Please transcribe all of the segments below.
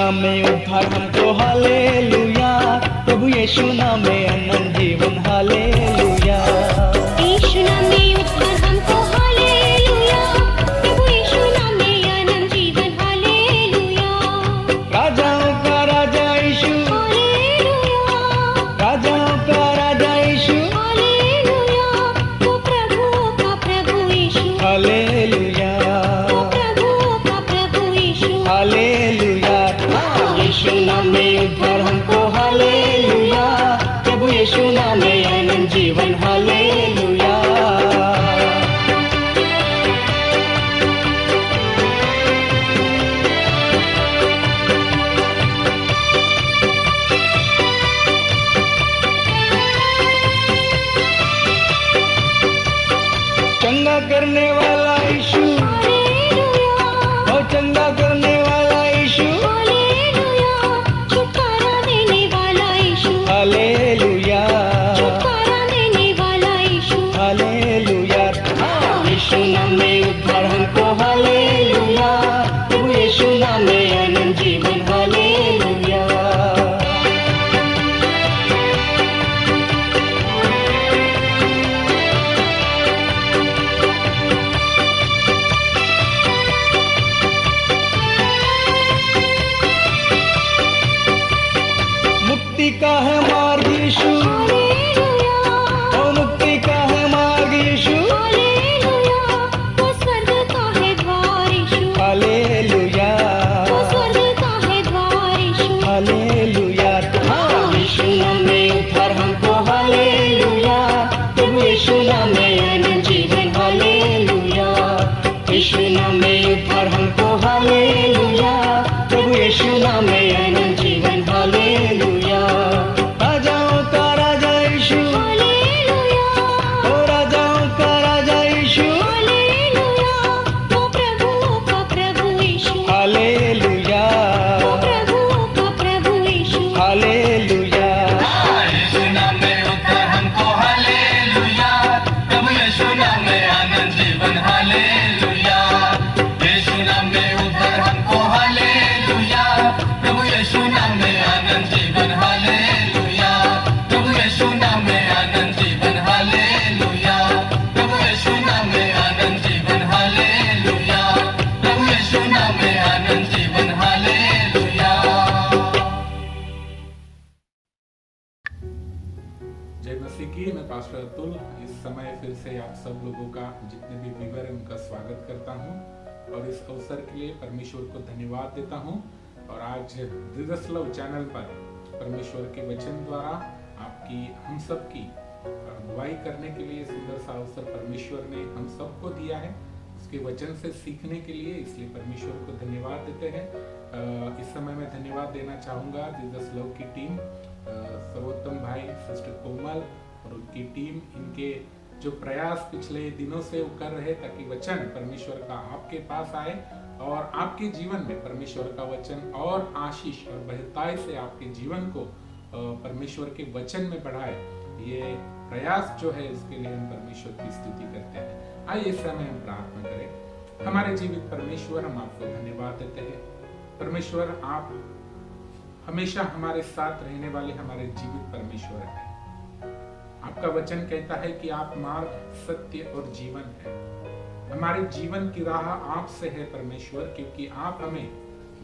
नाम में उद्धार हमको हालेलुया, प्रभु यीशु नाम में अनंत जीवन हालेलुया। यीशु नाम में उद्धार हमको हालेलुया, प्रभु यीशु नाम में अनंत जीवन हालेलुया। राजाओं का राजा यीशु, हालेलुया, राजाओं का राजा यीशु, हालेलुया, वो प्रभु का प्रभु यीशु, हालेलुया, वो प्रभु का प्रभु यीशु, हालेलुया। यीशु नाम में उद्धार हमको हालेलुया, प्रभु यीशु नाम में अनंत जीवन हालेलुया। चंगा करने वाला यीशु, हालेलुया, ओ चंगा करने वाला यीशु, हालेलुया, छुटकारा देने वाला यीशु, हालेलुया, छुटकारा देने वाला यीशु, हालेलुया। यीशु नाम में उद्धार हमको हालेलुया, प्रभु यीशु नाम में अनंत जीवन हालेलुया। मुक्ति का है मार्ग यीशु, हालेलुया, ओ मुक्ति का है मार्ग यीशु, हालेलुया, वो स्वर्ग का है द्वार यीशु, हालेलुया, वो स्वर्ग का है द्वार यीशु, हालेलुया। यीशु नाम में उद्धार हमको हालेलुया, प्रभु यीशु नाम में अनंत जीवन हालेलुया। यीशु नाम में उद्धार हमको हालेलुया, प्रभु यीशु नाम में अनंत जीवन हालेलुया। राजाओं का राजा यीशु, हालेलुया, ओ राजाओं का राजा यीशु, हालेलुया, वो प्रभु का प्रभु यीशु, हालेलुया, वो प्रभु का प्रभु यीशु, हालेलुया। यीशु नाम में उद्धार हमको हालेलुया, प्रभु यीशु नाम में आनंद जीवन हालेलुया। यीशु नाम में उद्धार हमको हालेलुया, प्रभु यीशु नाम में आनंद जीवन हालेलुया। प्रभु यीशु नाम में आनंद जीवन हालेलुया। प्रभु यीशु नाम में आनंद जीवन हालेलुया। प्रभु यीशु नाम में आनंद जीवन हालेलुया। जय मसीह की। मैं पास्टर अतुल इस समय फिर से आप सब लोगों का, जितने भी व्यूअर हैं उनका स्वागत करता हूं और इस अवसर के लिए परमेश्वर को धन्यवाद देता हूं। और आज जीसस लव चैनल पर परमेश्वर के वचन द्वारा आपकी हम सब की अगुवाई करने के लिए सुंदर सा अवसर परमेश्वर ने हम सबको दिया है, उसके वचन से सीखने के लिए, इसलिए परमेश्वर को धन्यवाद देते हैं। इस समय मैं धन्यवाद देना चाहूँगा जीसस लव की टीम, सर्वोत्तम भाई, सिस्टर कोमल और उनकी टीम, इनके जो प्रयास पिछले दिनों से वो कर रहे ताकि वचन परमेश्वर का आपके पास आए और आपके जीवन में परमेश्वर का वचन और आशीष और बहताई से आपके जीवन को परमेश्वर के वचन में बढ़ाए। ये प्रयास जो है इसके लिए हम परमेश्वर की स्तुति करते हैं। आइए इस समय हम प्रार्थना करें। हमारे जीवित परमेश्वर, हम आपको धन्यवाद देते हैं। परमेश्वर, आप हमेशा हमारे साथ रहने वाले हमारे जीवित परमेश्वर हैं। आपका वचन कहता है कि आप मार्ग, सत्य और जीवन है। हमारे जीवन की राह आपसे है परमेश्वर, क्योंकि आप हमें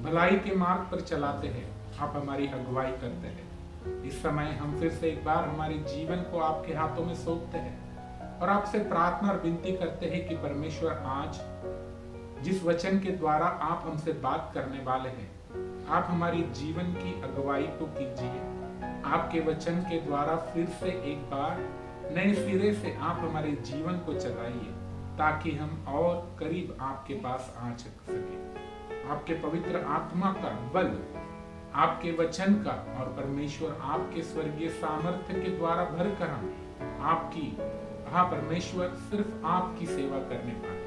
भलाई के मार्ग पर चलाते हैं, आप हमारी अगुवाई करते हैं। इस समय हम फिर से एक बार हमारे जीवन को आपके हाथों में सौंपते हैं और आपसे प्रार्थना और विनती करते हैं कि परमेश्वर, आज जिस वचन के द्वारा आप हमसे बात करने वाले हैं, आप हमारी जीवन की अगुवाई को कीजिए। आपके वचन के द्वारा फिर से एक बार नए सिरे से आप हमारे जीवन को चलाइए, ताकि हम और करीब आपके पास आ सके। आपके पवित्र आत्मा का बल, आपके वचन का और परमेश्वर आपके स्वर्गीय सामर्थ्य के द्वारा भरकर हम आपकी, हाँ परमेश्वर, सिर्फ आपकी सेवा करने पाए।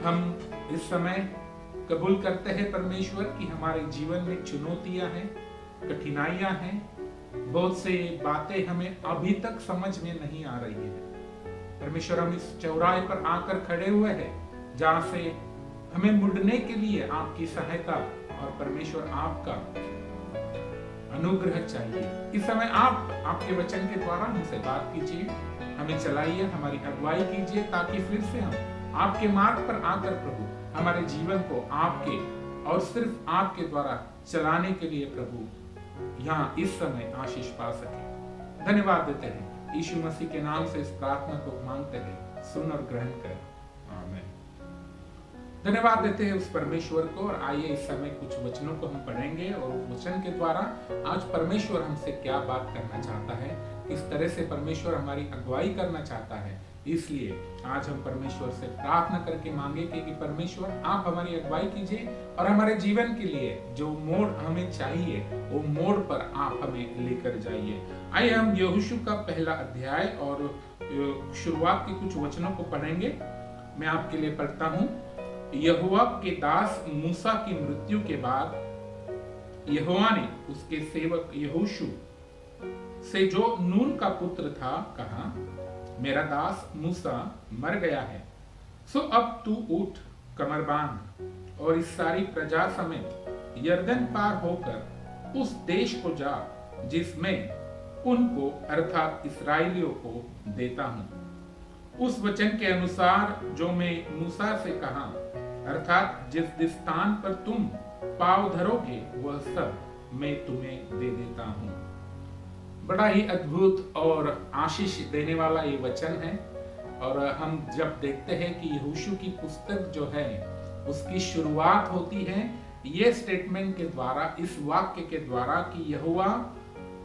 हम इस समय कबूल करते हैं परमेश्वर कि हमारे जीवन में चुनौतियां हैं, कठिनाइयां हैं, बहुत से बातें हमें अभी तक समझ में नहीं आ रही है। परमेश्वर, हम इस चौराहे पर आकर खड़े हुए हैं जहां से हमें मुड़ने के लिए आपकी सहायता और परमेश्वर आपका अनुग्रह चाहिए। इस समय आप आपके वचन के द्वारा हमसे बात कीजिए, हमें चलाइए, हमारी अगुवाई कीजिए, ताकि फिर से हम आपके मार्ग पर आकर प्रभु हमारे जीवन को आपके और सिर्फ आपके द्वारा चलाने के लिए प्रभु यहाँ इस समय आशीष पा सके। धन्यवाद देते हैं यीशु मसीह के नाम से इस प्रार्थना को मांगते हैं, सुन और ग्रहण कर, आमीन। धन्यवाद देते हैं उस परमेश्वर को। और आइए इस समय कुछ वचनों को हम पढ़ेंगे और उस वचन के द्वारा आज परमेश्वर हमसे क्या बात करना चाहता है, किस तरह से परमेश्वर हमारी अगुवाई करना चाहता है। इसलिए आज हम परमेश्वर से प्रार्थना करके मांगेंगे कि परमेश्वर आप हमारी अगुवाई कीजिए और हमारे जीवन के लिए जो मोड़ हमें चाहिए वो मोड़ पर आप हमें लेकर जाइए। आइए हम यहोशू का पहला अध्याय और शुरुआत के कुछ वचनों को पढ़ेंगे। मैं आपके लिए पढ़ता हूँ। यहोवा के दास मूसा की मृत्यु के बाद यहोवा ने उसके सेवक यहोशू से जो नून का पुत्र था कहा, मेरा दास मूसा मर गया है, सो अब तू उठ, कमर बांध और इस सारी प्रजा समेत यरदन पार होकर उस देश को जा जिसमें उनको अर्थात इस्राएलियों को देता हूं। उस वचन के अनुसार जो मैं मूसा से कहा, अर्थात जिस स्थान पर तुम पांव धरोगे वह सब मैं तुम्हें दे देता हूं। बड़ा ही अद्भुत और आशीष देने वाला ये वचन है। और हम जब देखते हैं कि यहोशू की पुस्तक जो है उसकी शुरुआत होती है ये स्टेटमेंट के द्वारा, इस वाक्य के द्वारा कि यहोवा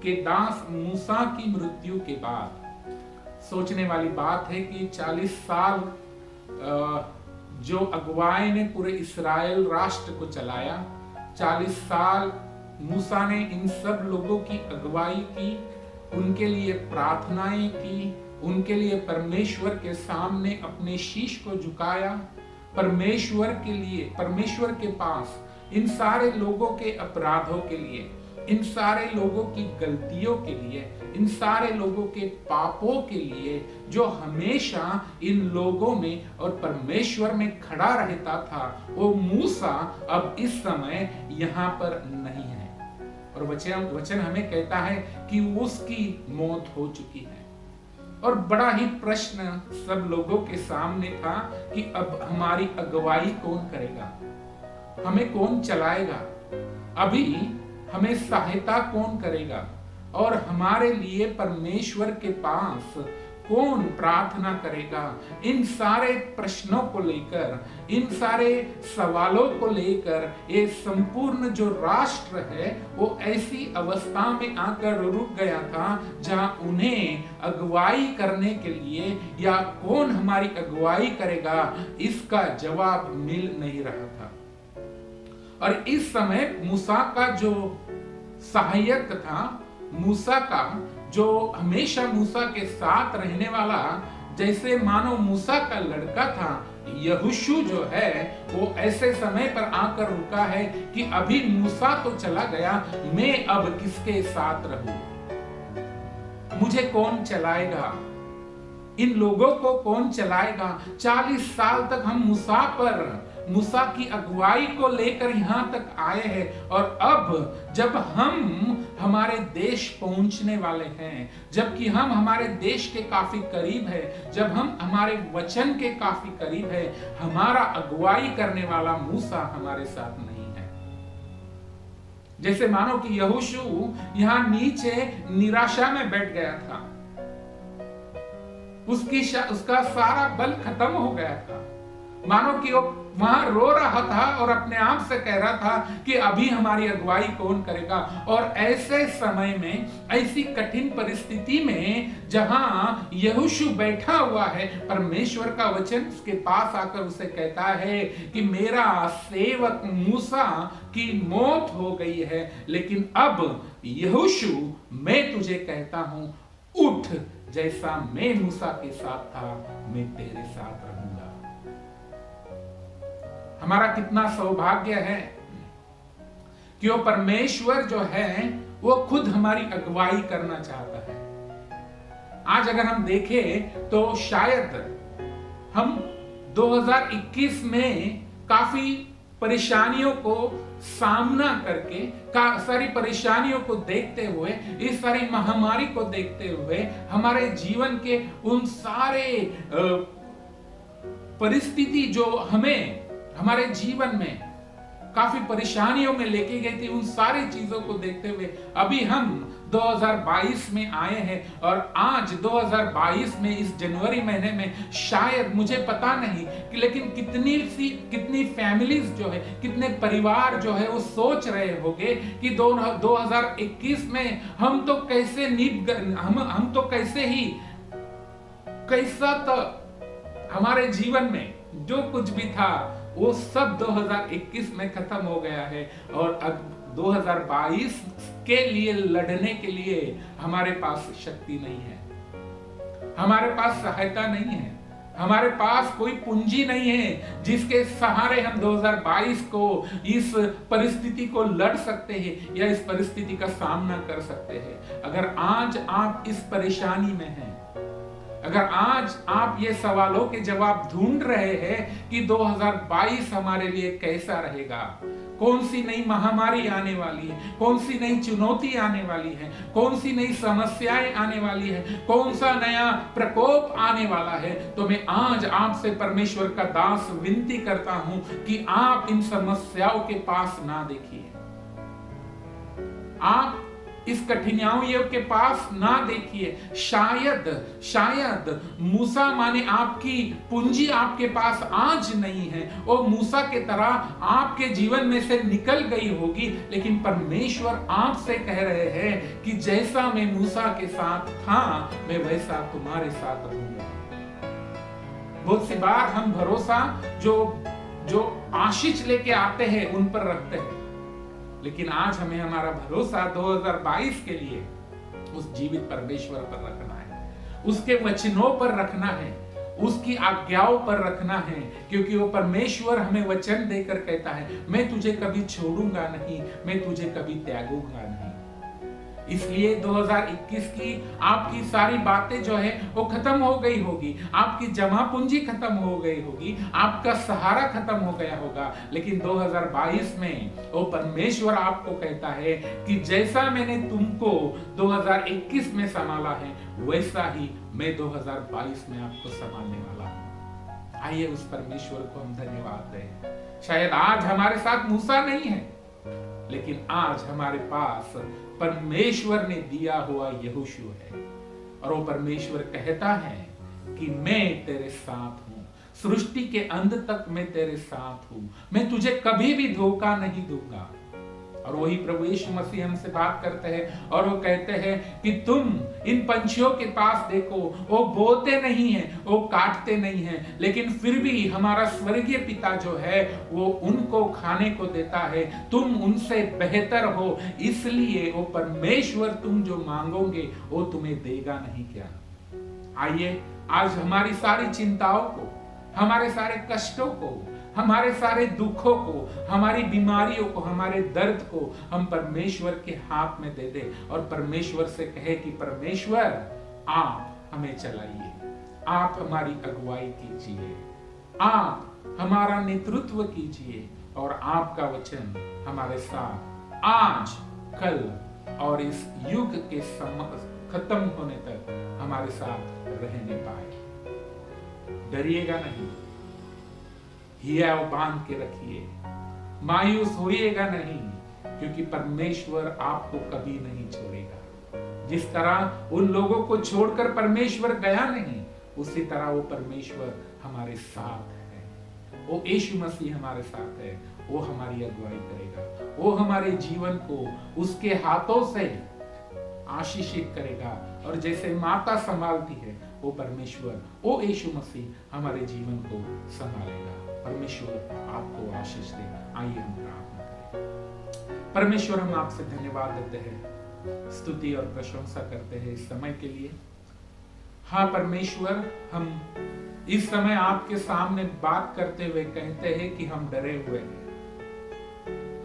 के दास मूसा की मृत्यु के बाद। सोचने वाली बात है कि 40 साल जो अगुवाई ने पूरे इस्राएल राष्ट्र को चलाया, 40 साल मूसा ने इन सब लोगों की अगुवाई की, उनके लिए प्रार्थनाएं की, उनके लिए परमेश्वर के सामने अपने शीश को झुकाया, परमेश्वर के लिए, परमेश्वर के पास इन सारे लोगों के अपराधों के लिए, इन सारे लोगों की गलतियों के लिए, इन सारे लोगों के पापों के लिए जो हमेशा इन लोगों में और परमेश्वर में खड़ा रहता था, वो मूसा अब इस समय यहाँ पर नहीं है। और वचन हमें कहता है कि उसकी मौत हो चुकी है। और बड़ा ही प्रश्न सब लोगों के सामने था कि अब हमारी अगुवाई कौन करेगा, हमें कौन चलाएगा, अभी हमें सहायता कौन करेगा और हमारे लिए परमेश्वर के पास कौन प्रार्थना करेगा। इन सारे प्रश्नों को लेकर, इन सारे सवालों को लेकर ये संपूर्ण जो राष्ट्र है वो ऐसी अवस्था में आकर रुक गया था जहां उन्हें अगुवाई करने के लिए या कौन हमारी अगुवाई करेगा इसका जवाब मिल नहीं रहा था। और इस समय मूसा का जो सहायक था, मूसा का जो हमेशा मूसा के साथ रहने वाला, जैसे मानो मूसा का लड़का था, यहोशू जो है वो ऐसे समय पर आकर रुका है कि अभी मूसा तो चला गया, मैं अब किसके साथ रहूं, मुझे कौन चलाएगा, इन लोगों को कौन चलाएगा। 40 साल तक हम मूसा की अगुवाई को लेकर यहाँ तक आए हैं और अब जब हम हमारे देश पहुंचने वाले हैं, जबकि हम हमारे देश के काफी करीब है, जब हम हमारे वचन के काफी करीब है, हमारा अगुवाई करने वाला मूसा हमारे साथ नहीं है। जैसे मानो कि यहोशू यहाँ नीचे निराशा में बैठ गया था, उसका सारा बल खत्म हो गया था, मानो कि वो वहां रो रहा था और अपने आप से कह रहा था कि अभी हमारी अगुवाई कौन करेगा। और ऐसे समय में, ऐसी कठिन परिस्थिति में जहां यहोशू बैठा हुआ है, परमेश्वर का वचन उसके पास आकर उसे कहता है कि मेरा सेवक मूसा की मौत हो गई है, लेकिन अब यहोशू मैं तुझे कहता हूं, उठ, जैसा मैं मूसा के साथ था मैं तेरे साथ रहूंगा। हमारा कितना सौभाग्य है कि वो परमेश्वर जो है वो खुद हमारी अगुवाई करना चाहता है। आज अगर हम देखें तो शायद हम 2021 में काफी परेशानियों को सामना करके सारी परेशानियों को देखते हुए, इस सारी महामारी को देखते हुए, हमारे जीवन के उन सारे परिस्थिति जो हमें हमारे जीवन में काफी परेशानियों में लेके गई थी, उन सारी चीजों को देखते हुए अभी हम 2022 में आए हैं। और आज 2022 में इस जनवरी महीने में शायद मुझे पता नहीं कि लेकिन कितनी फैमिलीज जो है, कितने परिवार जो है वो सोच रहे होंगे कि 2021 में हम तो कैसे हम तो कैसे ही कैसा तो हमारे जीवन में जो कुछ भी था वो सब 2021 में खत्म हो गया है। और अब 2022 के लिए लड़ने के लिए हमारे पास शक्ति नहीं है, हमारे पास सहायता नहीं है, हमारे पास कोई पूंजी नहीं है जिसके सहारे हम 2022 को, इस परिस्थिति को लड़ सकते हैं या इस परिस्थिति का सामना कर सकते हैं। अगर आज आप इस परेशानी में हैं, अगर आज आप ये सवालों के जवाब ढूंढ रहे हैं कि 2022 हमारे लिए कैसा रहेगा, कौन सी नई महामारी आने वाली है, कौन सी नई चुनौती आने वाली है, कौन सी नई समस्याएं आने वाली है, कौन सा नया प्रकोप आने वाला है, तो मैं आज आपसे परमेश्वर का दास विनती करता हूं कि आप इन समस्याओं के पास ना देखिए, आप इस कठिनाइयों के पास ना देखिए। शायद मूसा माने आपकी पूंजी आपके पास आज नहीं है, वो मूसा के तरह आपके जीवन में से निकल गई होगी, लेकिन परमेश्वर आपसे कह रहे हैं कि जैसा मैं मूसा के साथ था मैं वैसा तुम्हारे साथ रहूंगा। बहुत सी बार हम भरोसा जो आशीष लेके आते हैं उन पर रखते हैं, लेकिन आज हमें हमारा भरोसा 2022 के लिए उस जीवित परमेश्वर पर रखना है, उसके वचनों पर रखना है, उसकी आज्ञाओं पर रखना है, क्योंकि वो परमेश्वर हमें वचन देकर कहता है मैं तुझे कभी छोड़ूंगा नहीं, मैं तुझे कभी त्यागूंगा नहीं। इसलिए 2021 की आपकी सारी बातें जो है वो खत्म हो गई होगी, आपकी जमा पूंजी खत्म हो गई होगी, आपका सहारा खत्म हो गया होगा, लेकिन 2022 में वो परमेश्वर आपको कहता है कि जैसा मैंने तुमको 2021 में संभाला है वैसा ही मैं 2022 में आपको संभालने वाला हूं। आइए उस परमेश्वर को हम धन्यवाद दें। शायद आज हमारे साथ मूसा नहीं है, लेकिन आज हमारे पास परमेश्वर ने दिया हुआ यहोशू है, और वो परमेश्वर कहता है कि मैं तेरे साथ हूं, सृष्टि के अंत तक मैं तेरे साथ हूं, मैं तुझे कभी भी धोखा नहीं दूंगा। और वही प्रभु यीशु मसीह हमसे बात करते हैं और वो कहते हैं कि तुम इन पंछियों के पास देखो, वो बोते नहीं हैं, वो काटते नहीं हैं, लेकिन फिर भी हमारा स्वर्गीय पिता जो है वो उनको खाने को देता है, तुम उनसे बेहतर हो, इसलिए वो परमेश्वर तुम जो मांगोगे वो तुम्हें देगा नहीं क्या। आइए आज हमारी सारी चिंताओं को, हमारे सारे कष्टों को, हमारे सारे दुखों को, हमारी बीमारियों को, हमारे दर्द को हम परमेश्वर के हाथ में दे दे और परमेश्वर से कहे कि परमेश्वर आप हमें चलाइए, आप हमारी अगुवाई कीजिए, आप हमारा नेतृत्व कीजिए और आपका वचन हमारे साथ आज, कल और इस युग के खत्म होने तक हमारे साथ रहने पाए। डरिएगा नहीं, हियाव बांध के रखिए, मायूस होइएगा नहीं, क्योंकि परमेश्वर आपको कभी नहीं छोड़ेगा। जिस तरह उन लोगों को छोड़कर परमेश्वर गया नहीं, उसी तरह वो परमेश्वर हमारे साथ है। वो यीशु मसीह हमारे साथ है, वो हमारी अगुवाई करेगा, वो हमारे जीवन को उसके हाथों से आशीषित करेगा। और जैसे माता संभालती है, वो परमेश्वर, वो यीशु मसीह हमारे जीवन को संभालेगा। परमेश्वर आपको आशीष दे। आइए हम प्रार्थना करें। परमेश्वर, हम आपसे धन्यवाद देते हैं, स्तुति और प्रशंसा करते हैं इस समय के लिए। हाँ परमेश्वर, हम इस समय आपके सामने बात करते हुए कहते हैं कि हम डरे हुए हैं।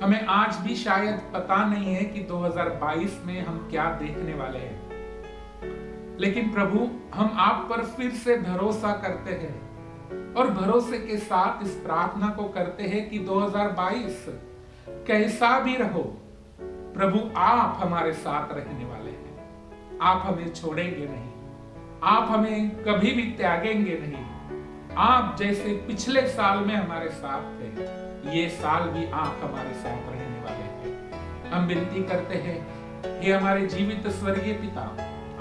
हमें आज भी शायद पता नहीं है कि 2022 में हम क्या देखने वाले हैं, लेकिन प्रभु हम आप पर फिर से भरोसा करते हैं और भरोसे के साथ इस प्रार्थना को करते हैं कि 2022 कैसा भी रहो, प्रभु आप हमारे साथ रहने वाले हैं। आप हमें छोड़ेंगे नहीं, आप हमें कभी भी त्यागेंगे नहीं। आप जैसे पिछले साल में हमारे साथ थे, ये साल भी आप हमारे साथ रहने वाले हैं। हम विनती करते हैं, हे हमारे जीवित स्वर्गीय पिता,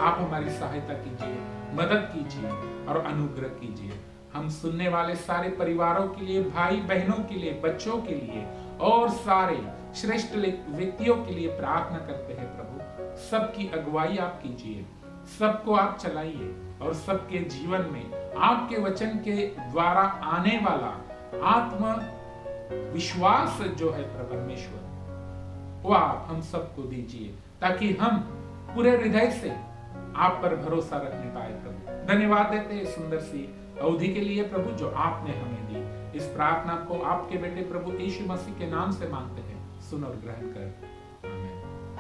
आप हमारी सहायता कीजिए, मदद कीजिए और अनुग्रह कीजिए। हम सुनने वाले सारे परिवारों के लिए, भाई बहनों के लिए, बच्चों के लिए और सारे श्रेष्ठ व्यक्तियों के लिए प्रार्थना करते हैं। प्रभु सबकी अगुवाई आप कीजिए, सबको आप चलाइए और सबके जीवन में आपके वचन के द्वारा आने वाला आत्म विश्वास जो है परमेश्वर, वो आप हम सबको दीजिए, ताकि हम पूरे हृदय से आप पर भरोसा रखने पाए। प्रभु धन्यवाद देते हैं सुंदर सी अवधि के लिए प्रभु, जो आपने हमें दी। इस प्रार्थना को आपके बेटे प्रभु यीशु मसीह के नाम से मांगते हैं, सुन और ग्रहण कर,